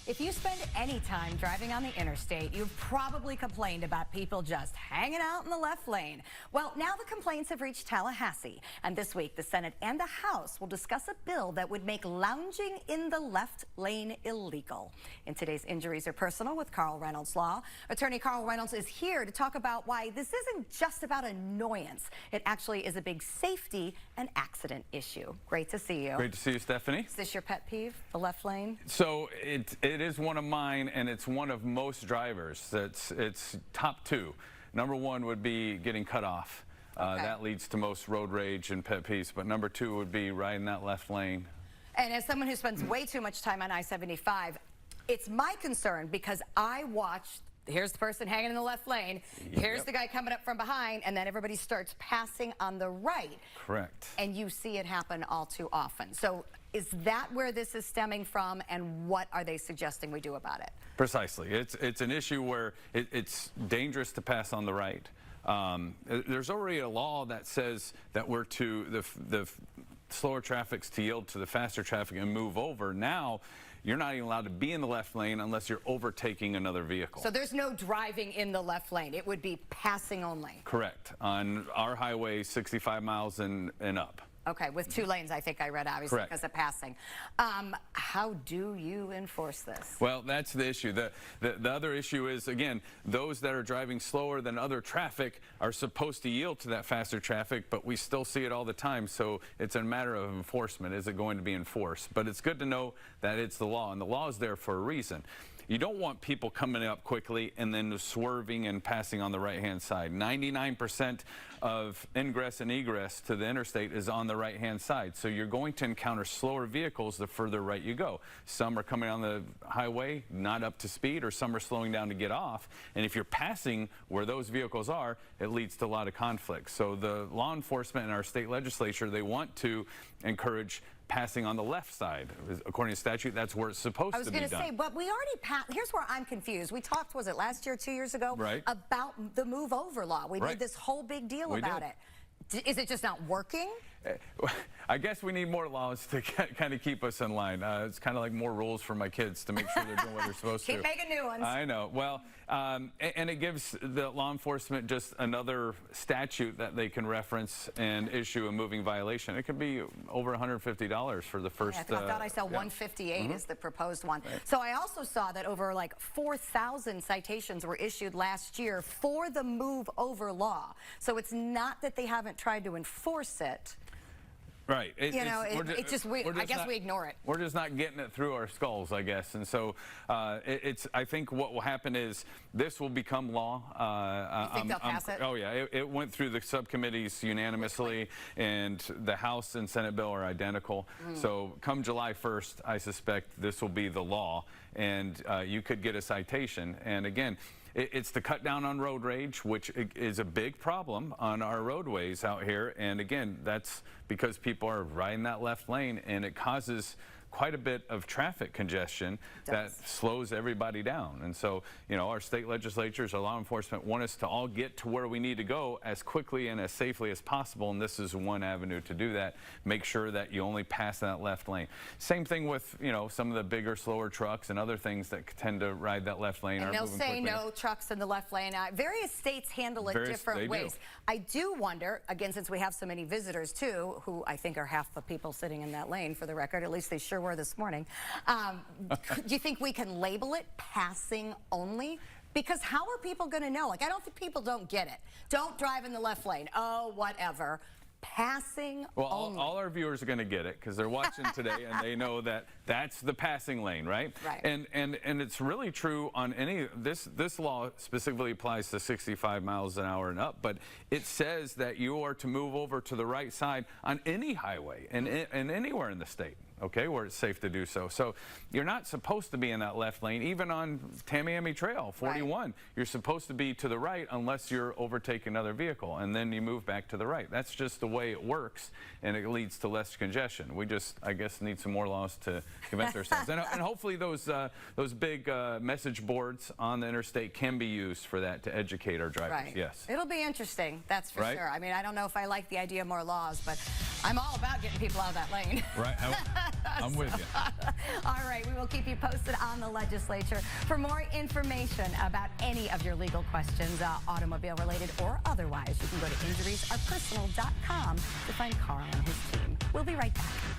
If you spend any time driving on the interstate, you've probably complained about people just hanging out in the left lane. Well, now the complaints have reached Tallahassee, and this week the Senate and the House will discuss a bill that would make lounging in the left lane illegal. In today's Injuries Are Personal with Reynolds Law, attorney Carl Reynolds is here to talk about why this isn't just about annoyance. It actually is a big safety and accident issue. Great to see you. Great to see you, Stephanie. Is this your pet peeve, the left lane? So it is one of mine, and it's one of most drivers. It's top two. Number one would be getting cut off. Okay. That leads to most road rage and pet peeves. But number two would be riding that left lane. And as someone who spends way too much time on I-75, it's my concern because I watch. Here's the person hanging in the left lane. Here's the guy coming up from behind, and then everybody starts passing on the right. Correct. And you see it happen all too often. So is that where this is stemming from, and what are they suggesting we do about it? Precisely. It's an issue where it's dangerous to pass on the right. There's already a law that says that we're to the slower traffic's to yield to the faster traffic and move over. Now, you're not even allowed to be in the left lane unless you're overtaking another vehicle. So there's no driving in the left lane. It would be passing only. Correct. On our highway, 65 miles and up. Okay, with 2 lanes, I think I read, obviously, because of passing. How do you enforce this? Well, that's the issue. The other issue is, again, those that are driving slower than other traffic are supposed to yield to that faster traffic, but we still see it all the time. So it's a matter of enforcement. Is it going to be enforced? But it's good to know that it's the law, and the law is there for a reason. You don't want people coming up quickly and then swerving and passing on the right-hand side. 99% of ingress and egress to the interstate is on the right-hand side. So you're going to encounter slower vehicles the further right you go. Some are coming on the highway, not up to speed, or some are slowing down to get off. And if you're passing where those vehicles are, it leads to a lot of conflict. So the law enforcement in our state legislature, they want to encourage passing on the left side. According to statute, that's where it's supposed to be done. I was going to say, but we already passed. Here's where I'm confused. We talked, was it last year, 2 years ago, about the move over law. We made this whole big deal about it. Is it just not working? I guess we need more laws to kind of keep us in line. It's kind of like more rules for my kids to make sure they're doing what they're supposed to. Keep making new ones. I know. Well, and it gives the law enforcement just another statute that they can reference and issue a moving violation. It could be over $150 for the first. I thought I saw 158 is the proposed one. Right. So I also saw that over like 4,000 citations were issued last year for the move over law. So it's not that they haven't tried to enforce it. Right. I guess we ignore it. We're just not getting it through our skulls, I guess. And so I think what will happen is this will become law. You think they'll pass it? Oh, yeah. It went through the subcommittees unanimously, and the House and Senate bill are identical. So come July 1st, I suspect this will be the law, and you could get a citation. And again, it's to cut down on road rage, which is a big problem on our roadways out here. And again, that's because people are riding that left lane, and it causes quite a bit of traffic congestion that slows everybody down. And so, you know, our state legislatures, our law enforcement want us to all get to where we need to go as quickly and as safely as possible. And this is one avenue to do that. Make sure that you only pass that left lane. Same thing with, you know, some of the bigger, slower trucks and other things that tend to ride that left lane. And they'll say no trucks in the left lane. Various states handle it different ways. I do wonder, again, since we have so many visitors too, who I think are half the people sitting in that lane, for the record, at least they sure were this morning. Do you think we can label it passing only? Because how are people going to know? Like, I don't think people don't get it. Don't drive in the left lane. Oh, whatever. Passing only. All our viewers are going to get it because they're watching today, and they know that that's the passing lane, right? Right. And it's really true on any. This law specifically applies to 65 miles an hour and up, but it says that you are to move over to the right side on any highway and anywhere in the state. Okay, where it's safe to do so. So you're not supposed to be in that left lane, even on Tamiami Trail 41. Right. You're supposed to be to the right unless you're overtaking another vehicle, and then you move back to the right. That's just the way it works, and it leads to less congestion. We just, I guess, need some more laws to convince ourselves. And hopefully those big message boards on the interstate can be used for that to educate our drivers. Right. Yes. It'll be interesting, that's for sure. I mean, I don't know if I like the idea of more laws, but I'm all about getting people out of that lane. Right. I'm with you. All right, we will keep you posted on the legislature. For more information about any of your legal questions, automobile related or otherwise, you can go to injuriesarepersonal.com to find Carl and his team. We'll be right back.